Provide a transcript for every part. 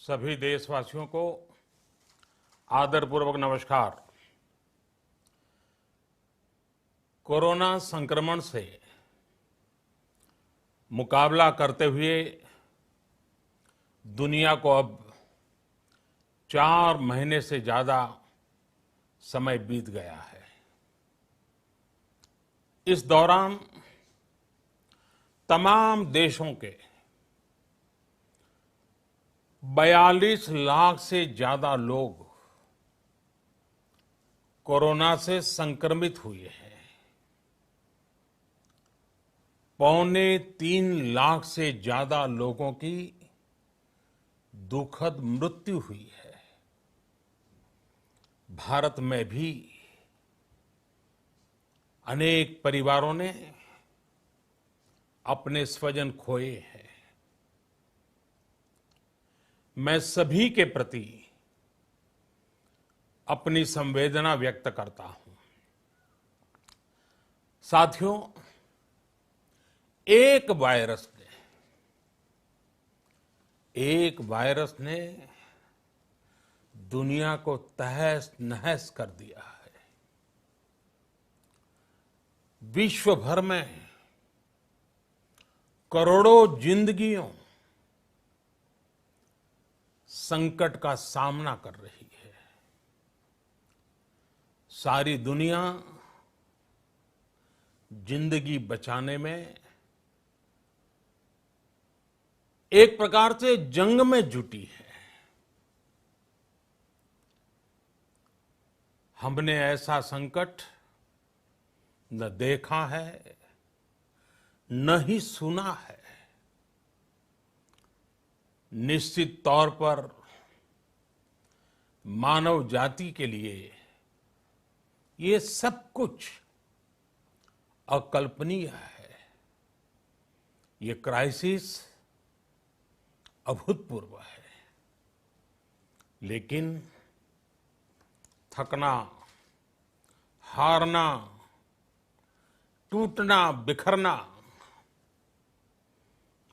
सभी देशवासियों को आदरपूर्वक नमस्कार। कोरोना संक्रमण से मुकाबला करते हुए दुनिया को अब 4 महीने से ज्यादा समय बीत गया है। इस दौरान तमाम देशों के 42 लाख से ज्यादा लोग कोरोना से संक्रमित हुए हैं। 2.25 लाख से ज्यादा लोगों की दुखद मृत्यु हुई है। भारत में भी अनेक परिवारों ने अपने स्वजन खोए हैं। मैं सभी के प्रति अपनी संवेदना व्यक्त करता हूं। साथियों, एक वायरस ने दुनिया को तहस नहस कर दिया है। विश्व भर में करोड़ों जिंदगियों संकट का सामना कर रही है। सारी दुनिया जिंदगी बचाने में एक प्रकार से जंग में जुटी है। हमने ऐसा संकट न देखा है, न ही सुना है। निश्चित तौर पर मानव जाति के लिए ये सब कुछ अकल्पनीय है। ये क्राइसिस अभूतपूर्व है। लेकिन थकना, हारना, टूटना, बिखरना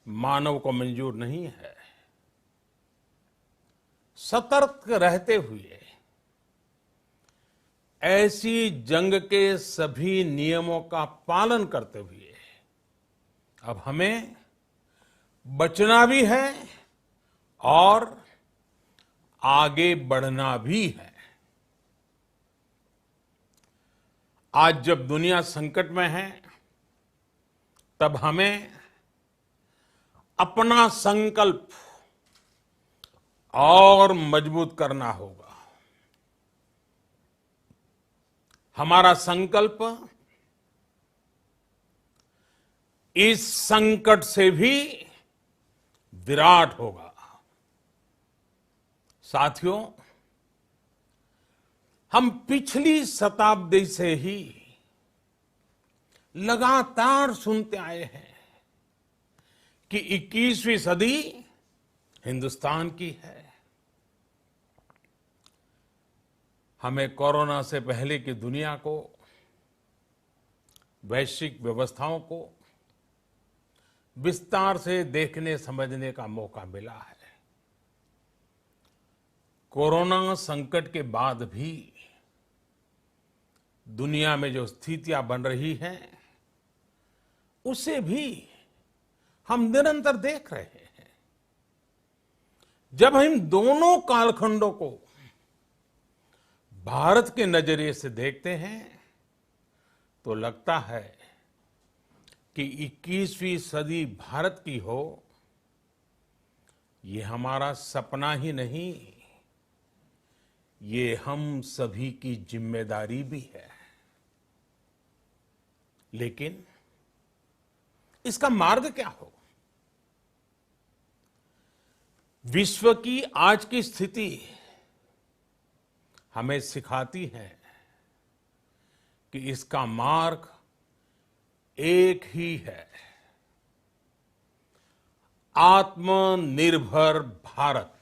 मानव को मंजूर नहीं है। सतर्क रहते हुए ऐसी जंग के सभी नियमों का पालन करते हुए अब हमें बचना भी है और आगे बढ़ना भी है। आज जब दुनिया संकट में है, तब हमें अपना संकल्प और मजबूत करना होगा। हमारा संकल्प इस संकट से भी विराट होगा। साथियों, हम पिछली शताब्दी से ही लगातार सुनते आए हैं कि 21वीं सदी हिंदुस्तान की है। हमें कोरोना से पहले की दुनिया को, वैश्विक व्यवस्थाओं को विस्तार से देखने समझने का मौका मिला है। कोरोना संकट के बाद भी दुनिया में जो स्थितियां बन रही हैं, उसे भी हम निरंतर देख रहे हैं। जब हम दोनों कालखंडों को भारत के नजरिए से देखते हैं, तो लगता है कि 21वीं सदी भारत की हो, ये हमारा सपना ही नहीं, ये हम सभी की जिम्मेदारी भी है। लेकिन इसका मार्ग क्या हो? विश्व की आज की स्थिति हमें सिखाती है कि इसका मार्ग एक ही है, आत्मनिर्भर भारत।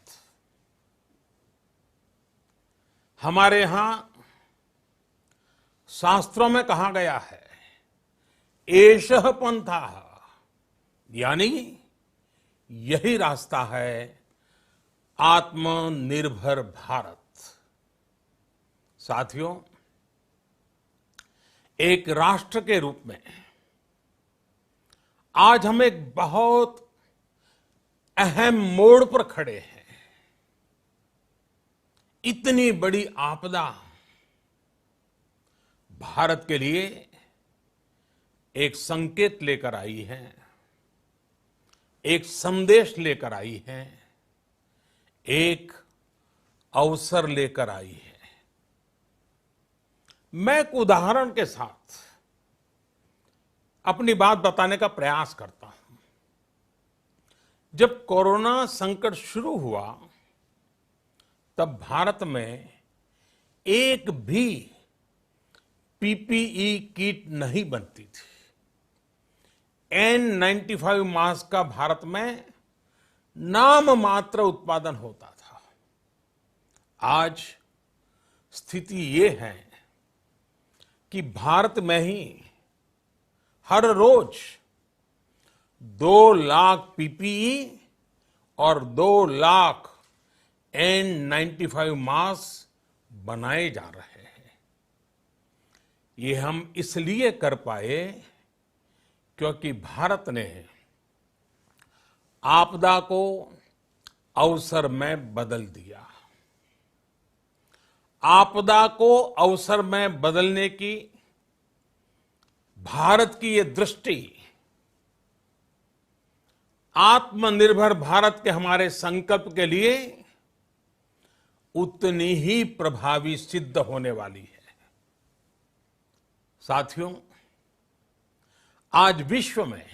हमारे यहां शास्त्रों में कहा गया है, एषः पंथः, यानी यही रास्ता है आत्मनिर्भर भारत। साथियों, एक राष्ट्र के रूप में आज हम एक बहुत अहम मोड़ पर खड़े हैं। इतनी बड़ी आपदा भारत के लिए एक संकेत लेकर आई है, एक संदेश लेकर आई है, एक अवसर लेकर आई है। मैं एक उदाहरण के साथ अपनी बात बताने का प्रयास करता हूं। जब कोरोना संकट शुरू हुआ, तब भारत में एक भी पीपीई किट नहीं बनती थी। N95 मास्क का भारत में नाम मात्र उत्पादन होता था। आज स्थिति ये है कि भारत में ही हर रोज 2 लाख पीपीई और 2 लाख N95 मास्क बनाए जा रहे हैं। ये हम इसलिए कर पाए क्योंकि भारत ने आपदा को अवसर में बदल दिया। आपदा को अवसर में बदलने की भारत की ये दृष्टि आत्मनिर्भर भारत के हमारे संकल्प के लिए उतनी ही प्रभावी सिद्ध होने वाली है। साथियों, आज विश्व में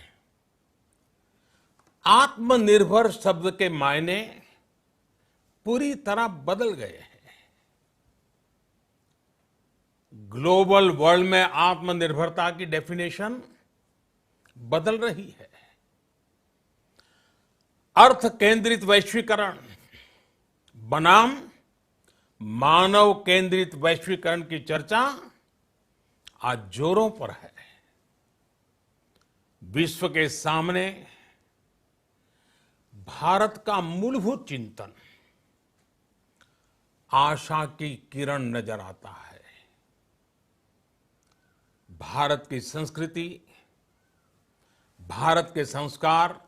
आत्मनिर्भर शब्द के मायने पूरी तरह बदल गए हैं। ग्लोबल वर्ल्ड में आत्मनिर्भरता की डेफिनेशन बदल रही है। अर्थ केंद्रित वैश्वीकरण बनाम मानव केंद्रित वैश्वीकरण की चर्चा आज जोरों पर है। विश्व के सामने भारत का मूलभूत चिंतन आशा की किरण नजर आता है। भारत की संस्कृति, भारत के संस्कार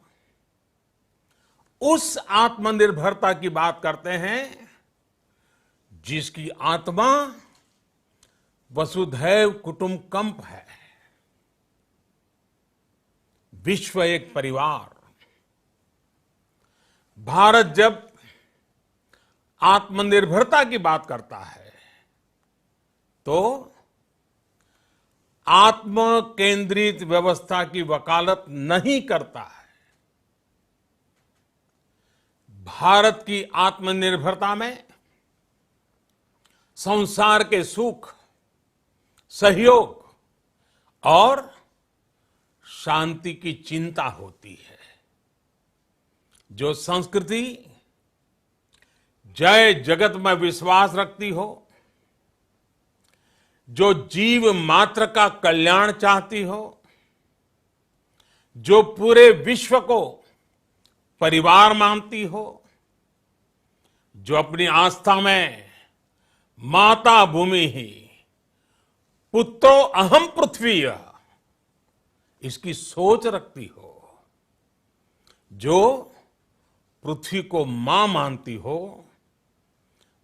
उस आत्मनिर्भरता की बात करते हैं जिसकी आत्मा वसुधैव कुटुंबकम है। विश्व एक परिवार। भारत जब आत्मनिर्भरता की बात करता है तो आत्म केंद्रित व्यवस्था की वकालत नहीं करता है। भारत की आत्मनिर्भरता में संसार के सुख, सहयोग और शांति की चिंता होती है। जो संस्कृति जय जगत में विश्वास रखती हो, जो जीव मात्र का कल्याण चाहती हो, जो पूरे विश्व को परिवार मानती हो, जो अपनी आस्था में माता भूमि ही पुत्रो अहम पृथ्वी इसकी सोच रखती हो, जो पृथ्वी को मां मानती हो,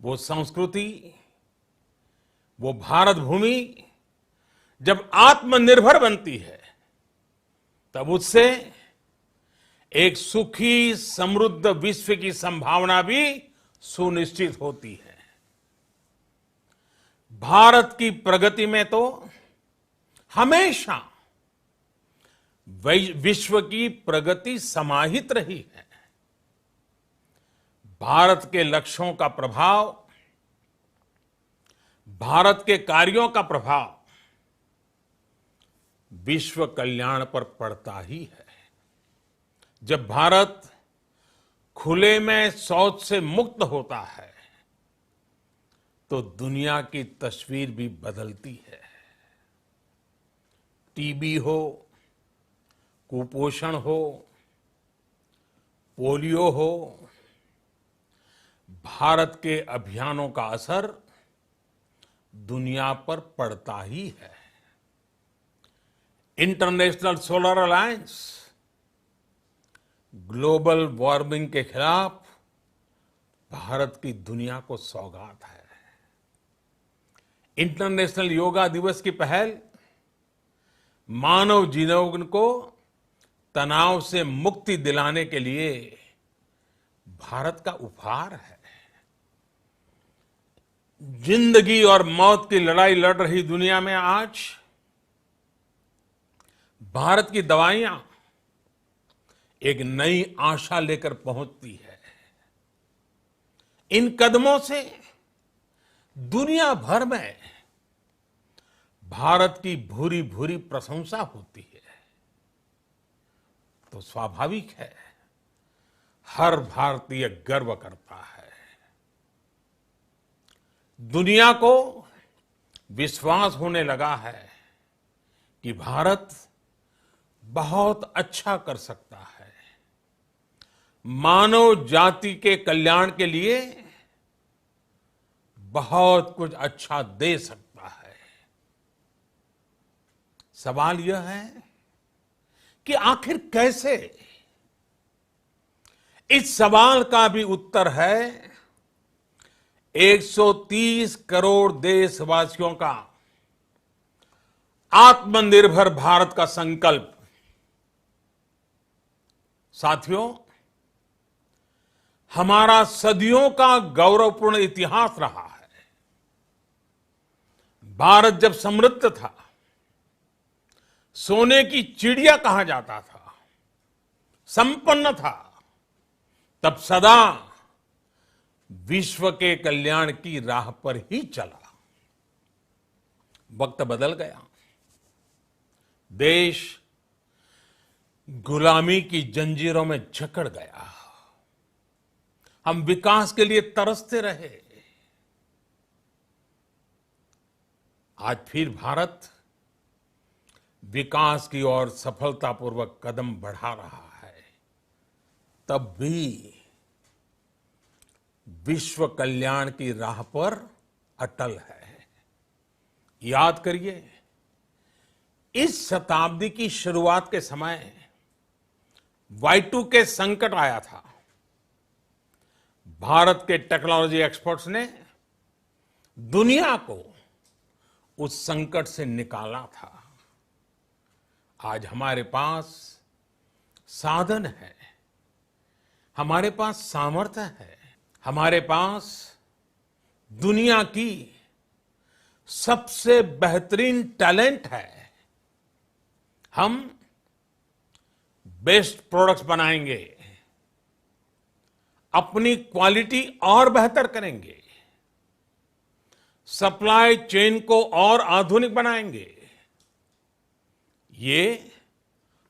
वो संस्कृति, वो भारत भूमि जब आत्मनिर्भर बनती है तब उससे एक सुखी समृद्ध विश्व की संभावना भी सुनिश्चित होती है। भारत की प्रगति में तो हमेशा विश्व की प्रगति समाहित रही है। भारत के लक्ष्यों का प्रभाव, भारत के कार्यों का प्रभाव विश्व कल्याण पर पड़ता ही है। जब भारत खुले में शौच से मुक्त होता है तो दुनिया की तस्वीर भी बदलती है। टीबी हो, कुपोषण हो, पोलियो हो, भारत के अभियानों का असर दुनिया पर पड़ता ही है। International solar alliance global warming के खिलाफ भारत की दुनिया को सौगात है। इंटरनेशनल योगा दिवस की पहल मानव जीवन को तनाव से मुक्ति दिलाने के लिए भारत का उपहार है। जिंदगी और मौत की लड़ाई लड़ रही दुनिया में आज भारत की दवाइयां एक नई आशा लेकर पहुंचती है। इन कदमों से दुनिया भर में भारत की भूरी भूरी प्रशंसा होती है। तो स्वाभाविक है, हर भारतीय गर्व करता है। दुनिया को विश्वास होने लगा है कि भारत बहुत अच्छा कर सकता है, मानव जाति के कल्याण के लिए बहुत कुछ अच्छा दे सकता है। सवाल यह है कि आखिर कैसे? इस सवाल का भी उत्तर है 130 करोड़ देशवासियों का आत्मनिर्भर भारत का संकल्प। साथियों, हमारा सदियों का गौरवपूर्ण इतिहास रहा है। भारत जब समृद्ध था, सोने की चिड़िया कहा जाता था, संपन्न था, तब सदा विश्व के कल्याण की राह पर ही चला। वक्त बदल गया, देश गुलामी की जंजीरों में जकड़ गया। हम विकास के लिए तरसते रहे। आज फिर भारत विकास की ओर सफलतापूर्वक कदम बढ़ा रहा है। तब भी विश्व कल्याण की राह पर अटल है। याद करिए, इस शताब्दी की शुरुआत के समय Y2K संकट आया था। भारत के टेक्नोलॉजी एक्सपर्ट्स ने दुनिया को उस संकट से निकाला था। आज हमारे पास साधन है, हमारे पास सामर्थ्य है, हमारे पास दुनिया की सबसे बेहतरीन टैलेंट है। हम बेस्ट प्रोडक्ट्स बनाएंगे, अपनी क्वालिटी और बेहतर करेंगे, सप्लाई चेन को और आधुनिक बनाएंगे। ये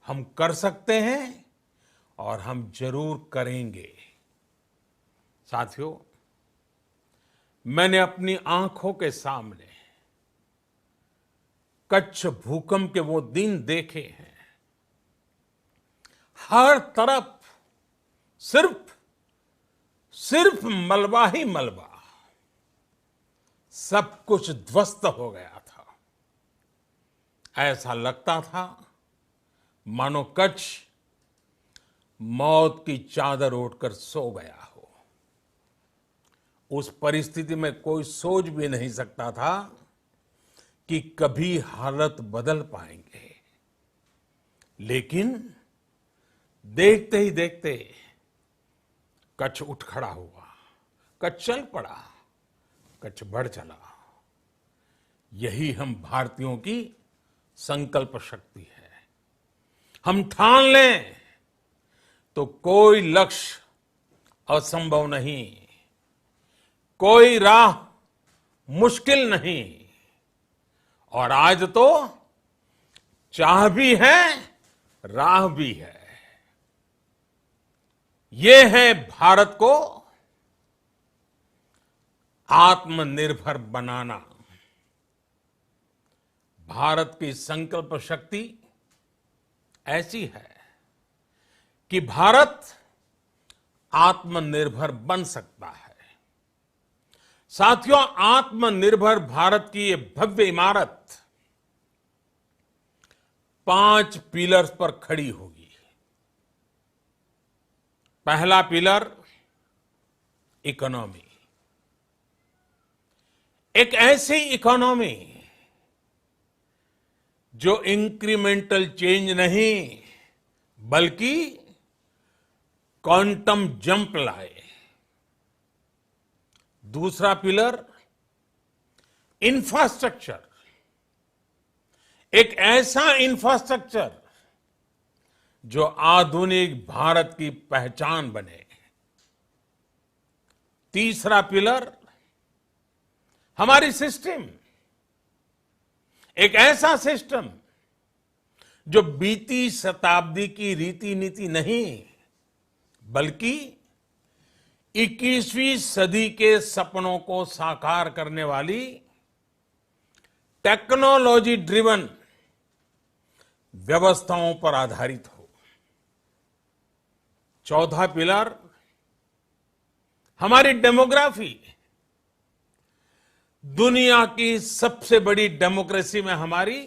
हम कर सकते हैं और हम जरूर करेंगे। साथियों, मैंने अपनी आंखों के सामने कच्छ भूकंप के वो दिन देखे हैं। हर तरफ सिर्फ मलबा ही मलबा, सब कुछ ध्वस्त हो गया था। ऐसा लगता था मानो कच्छ मौत की चादर ओढ़कर सो गया हो। उस परिस्थिति में कोई सोच भी नहीं सकता था कि कभी हालत बदल पाएंगे। लेकिन देखते ही देखते कच्छ उठ खड़ा हुआ, कच्छ चल पड़ा, कच्छ बढ़ चला। यही हम भारतीयों की संकल्प शक्ति है। हम ठान लें तो कोई लक्ष्य असंभव नहीं, कोई राह मुश्किल नहीं। और आज तो चाह भी है, राह भी है। ये है भारत को आत्मनिर्भर बनाना। भारत की संकल्प शक्ति ऐसी है कि भारत आत्मनिर्भर बन सकता है। साथियों, आत्मनिर्भर भारत की ये भव्य इमारत 5 पिलर्स पर खड़ी होगी। पहला पिलर, इकोनॉमी। एक ऐसी इकोनॉमी जो इंक्रीमेंटल चेंज नहीं बल्कि क्वांटम जंप लाए। दूसरा पिलर, इंफ्रास्ट्रक्चर। एक ऐसा इंफ्रास्ट्रक्चर जो आधुनिक भारत की पहचान बने। तीसरा पिलर, हमारी सिस्टम। एक ऐसा सिस्टम जो बीती शताब्दी की रीति नीति नहीं बल्कि 21वीं सदी के सपनों को साकार करने वाली टेक्नोलॉजी ड्रिवन व्यवस्थाओं पर आधारित हो। चौथा पिलर, हमारी डेमोग्राफी। दुनिया की सबसे बड़ी डेमोक्रेसी में हमारी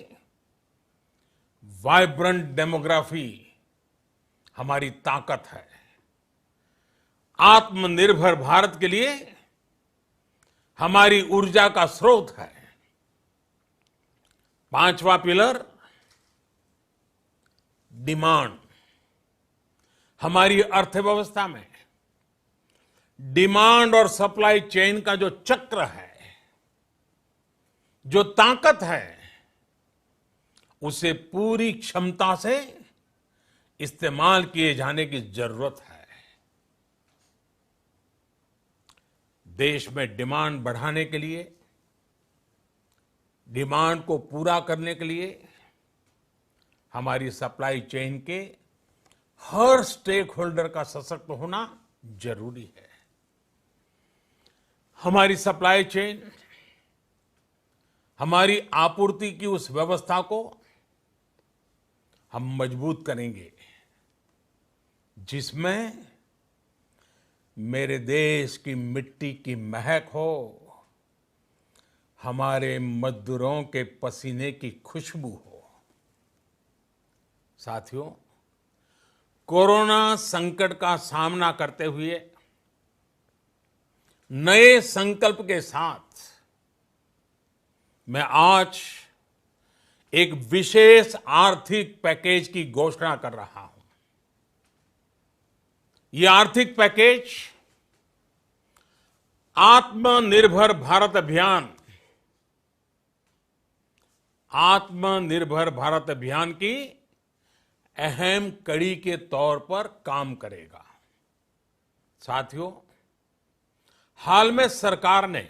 वाइब्रेंट डेमोग्राफी हमारी ताकत है। आत्मनिर्भर भारत के लिए हमारी ऊर्जा का स्रोत है। पांचवा पिलर, डिमांड। हमारी अर्थव्यवस्था में डिमांड और सप्लाई चेन का जो चक्र है, जो ताकत है, उसे पूरी क्षमता से इस्तेमाल किए जाने की जरूरत है। देश में डिमांड बढ़ाने के लिए, डिमांड को पूरा करने के लिए हमारी सप्लाई चेन के हर स्टेक होल्डर का सशक्त होना जरूरी है। हमारी सप्लाई चेन, हमारी आपूर्ति की उस व्यवस्था को हम मजबूत करेंगे जिसमें मेरे देश की मिट्टी की महक हो, हमारे मजदूरों के पसीने की खुशबू हो। साथियों, कोरोना संकट का सामना करते हुए नए संकल्प के साथ मैं आज एक विशेष आर्थिक पैकेज की घोषणा कर रहा हूं। ये आर्थिक पैकेज आत्मनिर्भर भारत अभियान, आत्मनिर्भर भारत अभियान की अहम कड़ी के तौर पर काम करेगा। साथियों, हाल में सरकार ने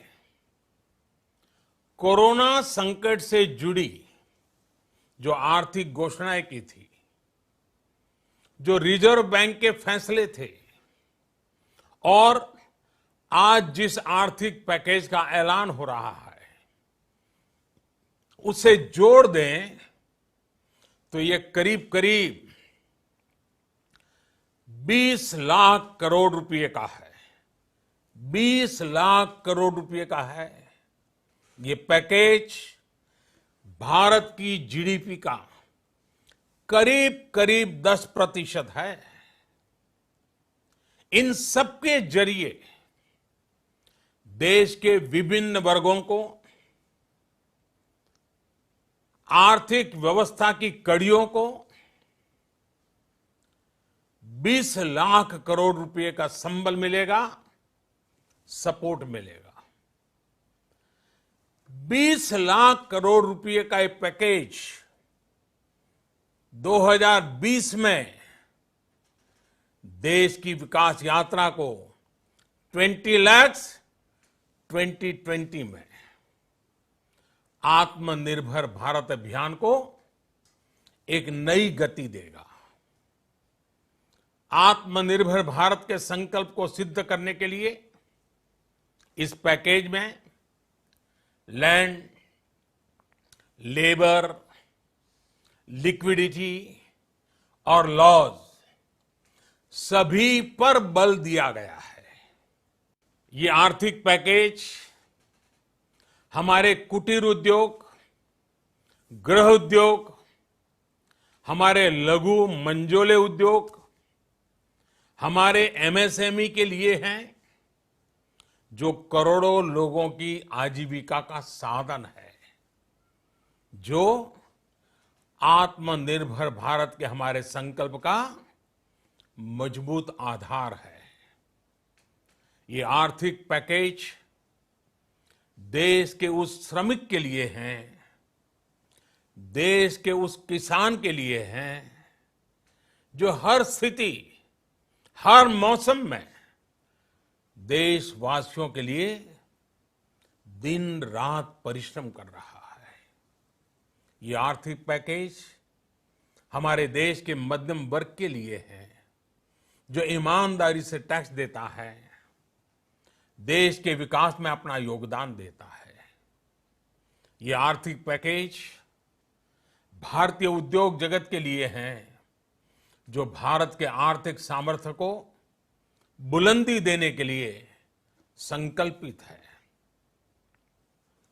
कोरोना संकट से जुड़ी जो आर्थिक घोषणाएं की थी, जो रिजर्व बैंक के फैसले थे और आज जिस आर्थिक पैकेज का ऐलान हो रहा है, उसे जोड़ दें तो ये करीब करीब 20 लाख करोड़ रुपए का है। 20 लाख करोड़ रुपए का है। ये पैकेज भारत की जीडीपी का करीब करीब 10% है। इन सबके जरिए देश के विभिन्न वर्गों को आर्थिक व्यवस्था की कड़ियों को 20 लाख करोड़ रुपए का संबल मिलेगा, सपोर्ट मिलेगा। 20 लाख करोड़ रुपए का ये पैकेज 2020 में देश की विकास यात्रा को 20 लाख 2020 में आत्मनिर्भर भारत अभियान को एक नई गति देगा। आत्मनिर्भर भारत के संकल्प को सिद्ध करने के लिए इस पैकेज में लैंड, लेबर, लिक्विडिटी और लॉज सभी पर बल दिया गया है। ये आर्थिक पैकेज हमारे कुटीर उद्योग, गृह उद्योग, हमारे लघु मंझोले उद्योग, हमारे एमएसएमई के लिए हैं, जो करोड़ों लोगों की आजीविका का साधन है, जो आत्मनिर्भर भारत के हमारे संकल्प का मजबूत आधार है। ये आर्थिक पैकेज देश के उस श्रमिक के लिए हैं, देश के उस किसान के लिए हैं, जो हर स्थिति, हर मौसम में देशवासियों के लिए दिन रात परिश्रम कर रहा है। ये आर्थिक पैकेज हमारे देश के मध्यम वर्ग के लिए है, जो ईमानदारी से टैक्स देता है, देश के विकास में अपना योगदान देता है। ये आर्थिक पैकेज भारतीय उद्योग जगत के लिए है, जो भारत के आर्थिक सामर्थ्य को बुलंदी देने के लिए संकल्पित है।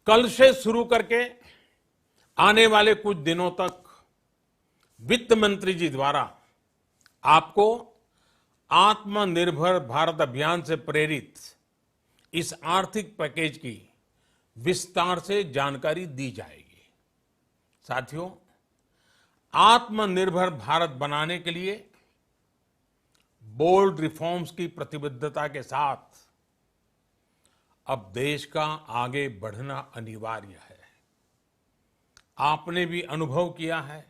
कल से शुरू करके आने वाले कुछ दिनों तक वित्त मंत्री जी द्वारा आपको आत्मनिर्भर भारत अभियान से प्रेरित इस आर्थिक पैकेज की विस्तार से जानकारी दी जाएगी। साथियों, आत्मनिर्भर भारत बनाने के लिए बोल्ड रिफॉर्म्स की प्रतिबद्धता के साथ अब देश का आगे बढ़ना अनिवार्य है। आपने भी अनुभव किया है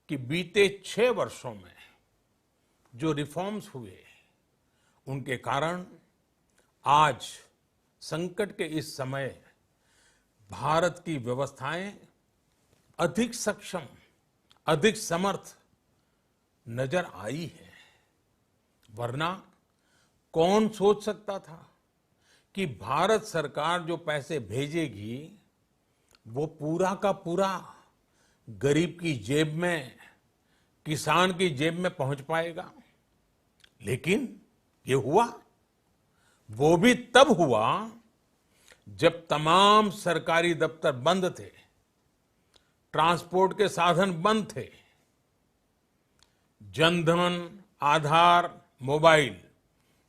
कि बीते 6 वर्षों में जो रिफॉर्म्स हुए, उनके कारण आज संकट के इस समय भारत की व्यवस्थाएं अधिक सक्षम, अधिक समर्थ नजर आई है। वरना कौन सोच सकता था कि भारत सरकार जो पैसे भेजेगी वो पूरा का पूरा गरीब की जेब में, किसान की जेब में पहुंच पाएगा। लेकिन ये हुआ, वो भी तब हुआ जब तमाम सरकारी दफ्तर बंद थे, ट्रांसपोर्ट के साधन बंद थे। जनधन, आधार, मोबाइल,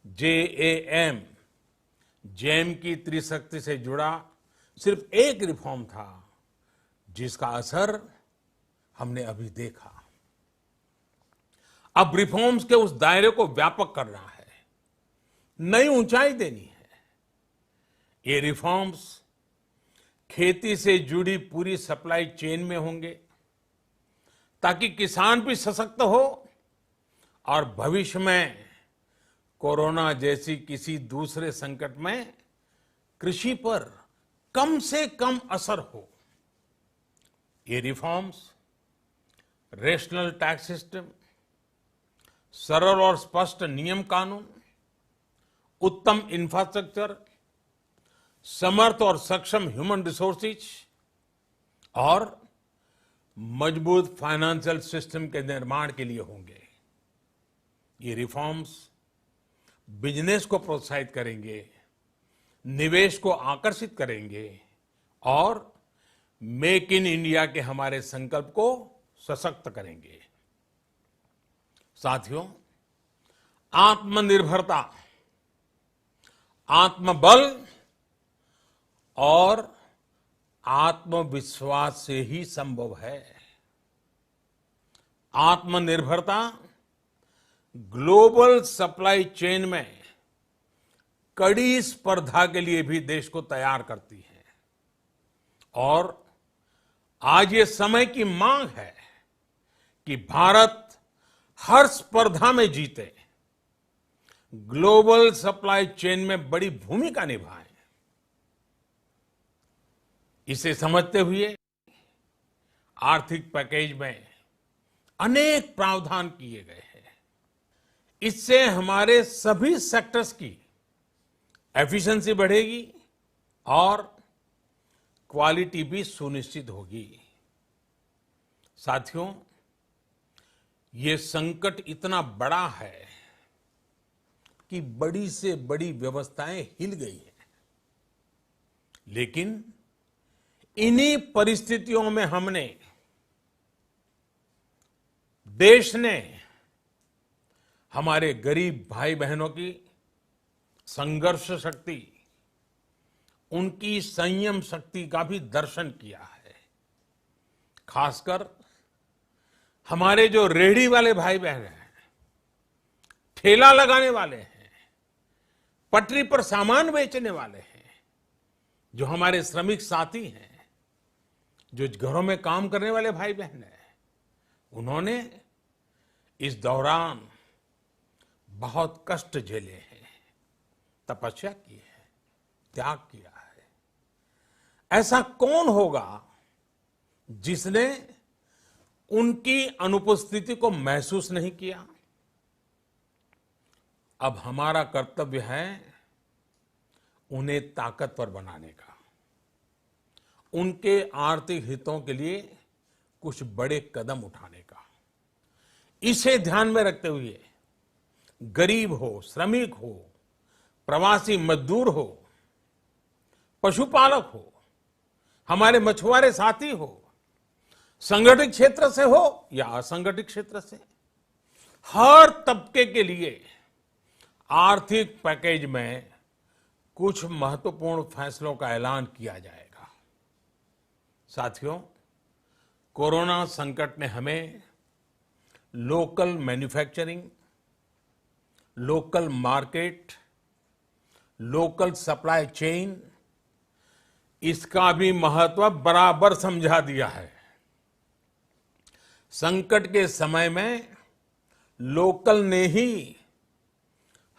जेएएम, जैम की त्रिशक्ति से जुड़ा सिर्फ एक रिफॉर्म था, जिसका असर हमने अभी देखा। अब रिफॉर्म्स के उस दायरे को व्यापक करना है, नई ऊंचाई देनी है। ये रिफॉर्म्स खेती से जुड़ी पूरी सप्लाई चेन में होंगे, ताकि किसान भी सशक्त हो और भविष्य में कोरोना जैसी किसी दूसरे संकट में कृषि पर कम से कम असर हो। ये रिफॉर्म्स रेशनल टैक्स सिस्टम, सरल और स्पष्ट नियम कानून, उत्तम इंफ्रास्ट्रक्चर, समर्थ और सक्षम ह्यूमन रिसोर्सेज और मजबूत फाइनेंशियल सिस्टम के निर्माण के लिए होंगे। ये रिफॉर्म्स बिजनेस को प्रोत्साहित करेंगे, निवेश को आकर्षित करेंगे और मेक इन इंडिया के हमारे संकल्प को सशक्त करेंगे। साथियों, आत्मनिर्भरता, आत्मबल और आत्मविश्वास से ही संभव है। आत्मनिर्भरता ग्लोबल सप्लाई चेन में कड़ी स्पर्धा के लिए भी देश को तैयार करती है और आज ये समय की मांग है कि भारत हर स्पर्धा में जीते, ग्लोबल सप्लाई चेन में बड़ी भूमिका निभाए। इसे समझते हुए आर्थिक पैकेज में अनेक प्रावधान किए गए हैं। इससे हमारे सभी सेक्टर्स की एफिशिएंसी बढ़ेगी और क्वालिटी भी सुनिश्चित होगी। साथियों, ये संकट इतना बड़ा है कि बड़ी से बड़ी व्यवस्थाएं हिल गई हैं। लेकिन इन्हीं परिस्थितियों में हमने, देश ने हमारे गरीब भाई बहनों की संघर्ष शक्ति, उनकी संयम शक्ति का भी दर्शन किया है। खासकर हमारे जो रेहड़ी वाले भाई बहन हैं, ठेला लगाने वाले हैं, पटरी पर सामान बेचने वाले हैं, जो हमारे श्रमिक साथी हैं, जो घरों में काम करने वाले भाई बहन हैं, उन्होंने इस दौरान बहुत कष्ट झेले हैं, तपस्या की है, त्याग किया है। ऐसा कौन होगा जिसने उनकी अनुपस्थिति को महसूस नहीं किया? अब हमारा कर्तव्य है उन्हें ताकतवर बनाने का, उनके आर्थिक हितों के लिए कुछ बड़े कदम उठाने का। इसे ध्यान में रखते हुए गरीब हो, श्रमिक हो, प्रवासी मजदूर हो, पशुपालक हो, हमारे मछुआरे साथी हो, संगठित क्षेत्र से हो या असंगठित क्षेत्र से, हर तबके के लिए आर्थिक पैकेज में कुछ महत्वपूर्ण फैसलों का ऐलान किया जाएगा। साथियों, कोरोना संकट ने हमें local manufacturing, local market, local supply chain, इसका भी महत्व बराबर समझा दिया है। संकट के समय में लोकल ने ही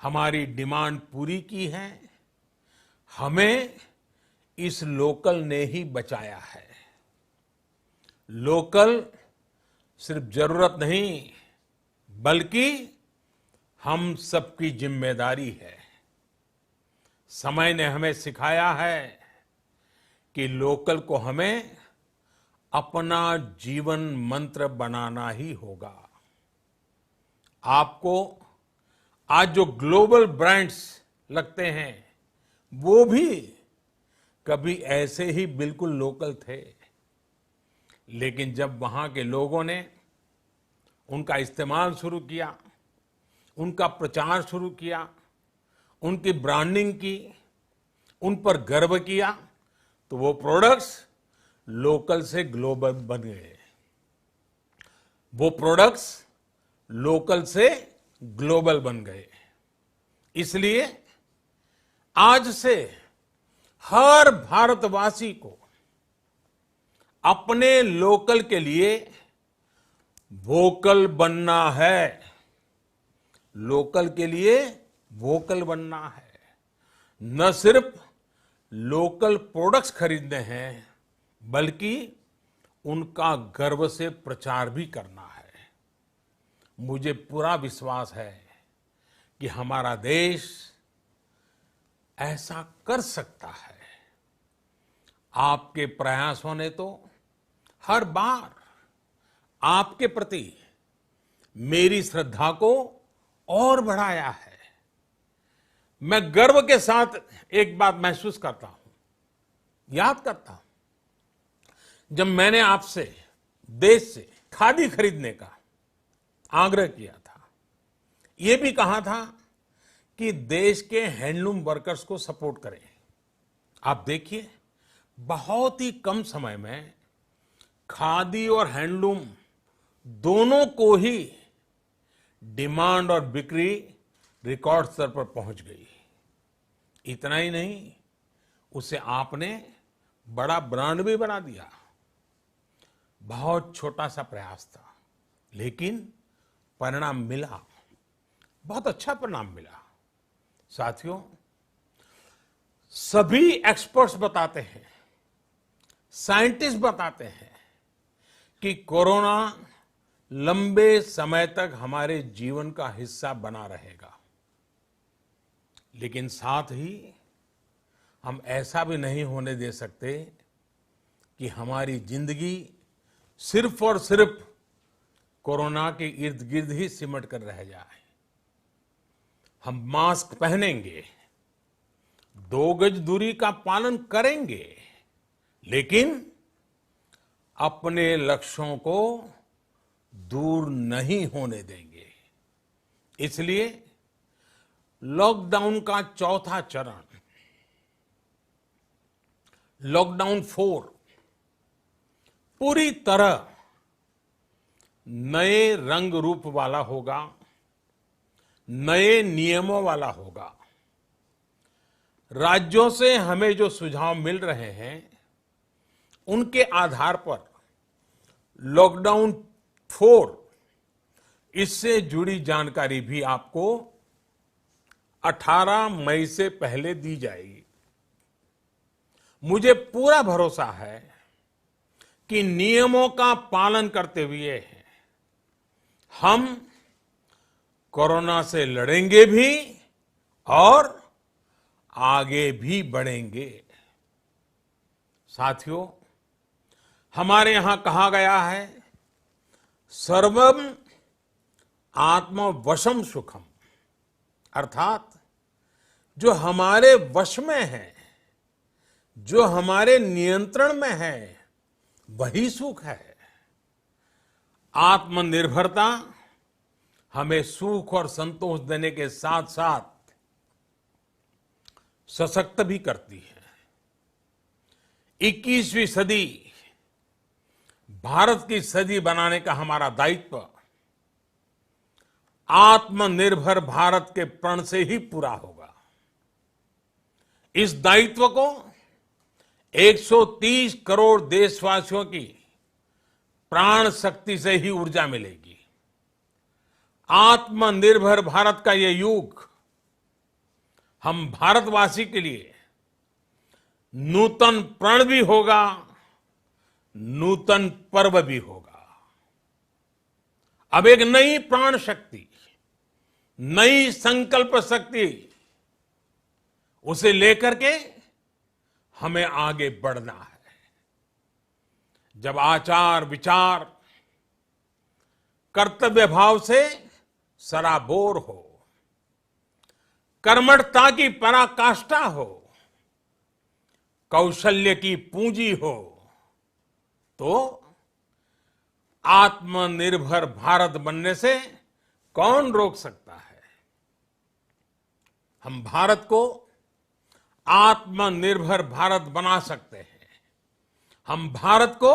हमारी डिमांड पूरी की है, हमें इस लोकल ने ही बचाया है। लोकल सिर्फ जरूरत नहीं, बल्कि हम सबकी जिम्मेदारी है। समय ने हमें सिखाया है कि लोकल को हमें अपना जीवन मंत्र बनाना ही होगा। आपको आज जो ग्लोबल ब्रांड्स लगते हैं, वो भी कभी ऐसे ही बिल्कुल लोकल थे, लेकिन जब वहां के लोगों ने उनका इस्तेमाल शुरू किया, उनका प्रचार शुरू किया, उनकी ब्रांडिंग की, उन पर गर्व किया, तो वो प्रोडक्ट्स लोकल से ग्लोबल बन गए। वो प्रोडक्ट्स लोकल से ग्लोबल बन गए। इसलिए आज से हर भारतवासी को अपने लोकल के लिए वोकल बनना है। लोकल के लिए वोकल बनना है। न सिर्फ लोकल प्रोडक्ट्स खरीदने हैं, बल्कि उनका गर्व से प्रचार भी करना है। मुझे पूरा विश्वास है कि हमारा देश ऐसा कर सकता है। आपके प्रयासों ने तो हर बार आपके प्रति मेरी श्रद्धा को और बढ़ाया है। मैं गर्व के साथ एक बात महसूस करता हूं, याद करता हूं, जब मैंने आपसे देश से खादी खरीदने का आग्रह किया था, यह भी कहा था कि देश के हैंडलूम वर्कर्स को सपोर्ट करें। आप देखिए, बहुत ही कम समय में खादी और हैंडलूम दोनों को ही डिमांड और बिक्री रिकॉर्ड स्तर पर पहुंच गई। इतना ही नहीं, उसे आपने बड़ा ब्रांड भी बना दिया। बहुत छोटा सा प्रयास था, लेकिन परिणाम मिला, बहुत अच्छा परिणाम मिला। साथियों, सभी एक्सपर्ट्स बताते हैं, साइंटिस्ट बताते हैं कि कोरोना लंबे समय तक हमारे जीवन का हिस्सा बना रहेगा। लेकिन साथ ही हम ऐसा भी नहीं होने दे सकते कि हमारी जिंदगी सिर्फ और सिर्फ कोरोना के इर्द गिर्द ही सिमट कर रह जाए। हम मास्क पहनेंगे, 2 गज दूरी का पालन करेंगे, लेकिन अपने लक्ष्यों को दूर नहीं होने देंगे। इसलिए लॉकडाउन का चौथा चरण, लॉकडाउन 4, पूरी तरह नए रंग रूप वाला होगा, नए नियमों वाला होगा। राज्यों से हमें जो सुझाव मिल रहे हैं, उनके आधार पर लॉकडाउन 4, इससे जुड़ी जानकारी भी आपको 18 मई से पहले दी जाएगी। मुझे पूरा भरोसा है कि नियमों का पालन करते हुए हम कोरोना से लड़ेंगे भी और आगे भी बढ़ेंगे। साथियों, हमारे यहां कहा गया है, सर्वम आत्मवशम सुखम, अर्थात जो हमारे वश में है, जो हमारे नियंत्रण में है, वही सुख है। आत्मनिर्भरता हमें सुख और संतोष देने के साथ साथ सशक्त भी करती है। 21वीं सदी भारत की सदी बनाने का हमारा दायित्व आत्मनिर्भर भारत के प्रण से ही पूरा होगा। इस दायित्व को 130 करोड़ देशवासियों की प्राण शक्ति से ही ऊर्जा मिलेगी। आत्मनिर्भर भारत का ये युग हम भारतवासी के लिए नूतन प्रण भी होगा, नूतन पर्व भी होगा। अब एक नई प्राण शक्ति, नई संकल्प शक्ति, उसे लेकर के हमें आगे बढ़ना है। जब आचार विचार कर्तव्य भाव से सराबोर हो, कर्मठता की पराकाष्ठा हो, कौशल्य की पूंजी हो, तो आत्मनिर्भर भारत बनने से कौन रोक सकता है। हम भारत को आत्मनिर्भर भारत बना सकते हैं। हम भारत को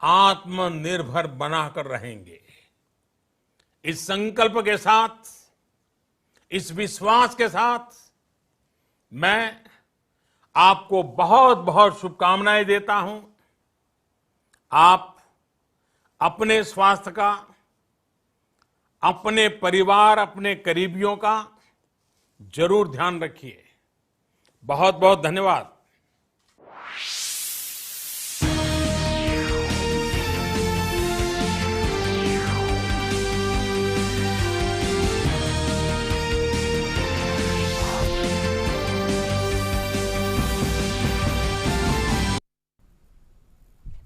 आत्मनिर्भर बनाकर रहेंगे। इस संकल्प के साथ, इस विश्वास के साथ मैं आपको बहुत बहुत शुभकामनाएं देता हूं। आप अपने स्वास्थ्य का, अपने परिवार, अपने करीबियों का जरूर ध्यान रखिए। बहुत बहुत धन्यवाद।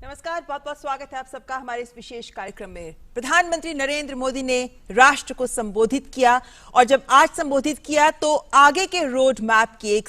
नमस्कार, बहुत बहुत स्वागत है आप सबका हमारे इस विशेष कार्यक्रम में। प्रधानमंत्री नरेंद्र मोदी ने राष्ट्र को संबोधित किया और जब आज संबोधित किया तो आगे के रोड मैप की एक